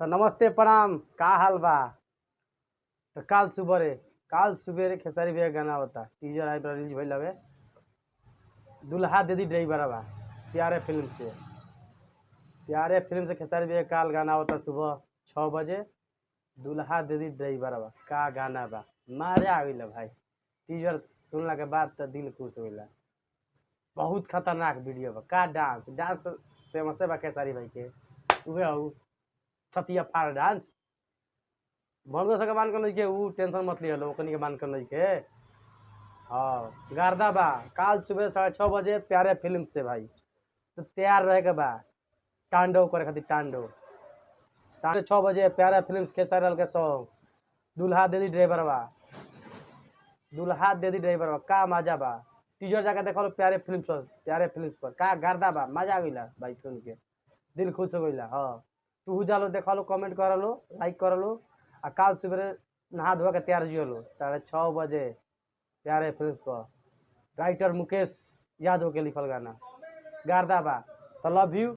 तो नमस्ते प्रणाम, का हाल बा। तो काल सुबेरे खेसारी भैया के गाना होता टीजर आई रिलीज भइल हवे। दुल्हा दे दी ड्राइवर बा प्यारे फिल्म से खेसारी भैया काल गाना होता सुबह 6 बजे। दुल्हा दे दी ड्राइवर बा का गाना बा, मजा आविल भाई। टीजर सुनला के बाद तो दिल खुश होला। बहुत खतरनाक वीडियो बा, का डांस डांस तो फेमस बा खेसारी भाई के। उहे हऊ छतिया फाड़ डांस भनगो सके मान कर नहीं के ऊ टेंशन मत लिया लो ओकनी के मान कर नहीं के। हाँ गार्दा बा काल सुबह 6:30 बजे प्यारे फिल्म से भाई। तो तैयार रहे के बा तांडव करे खातिर तांडव। 6 बजे प्यारा फिल्म खेसारी लाल के सॉन्ग दुल्हा दे दी ड्राइवर बा। का मजा बा। टीजर जाके देखो लो प्यारे फिल्म पर का गार्दा बा, मजा आ गइला भाई सुन के दिल खुश हो गइला। हाँ तू जालो देखा लो, कमेंट कर लो, लाइक कर लो। आ काल सुबह नहा धोआ के तैयार जियो लो 6:30 बजे प्यारे फिल्म पर। राइटर मुकेश यादव के लिखल गाना गार्दा बा। तो लव यू।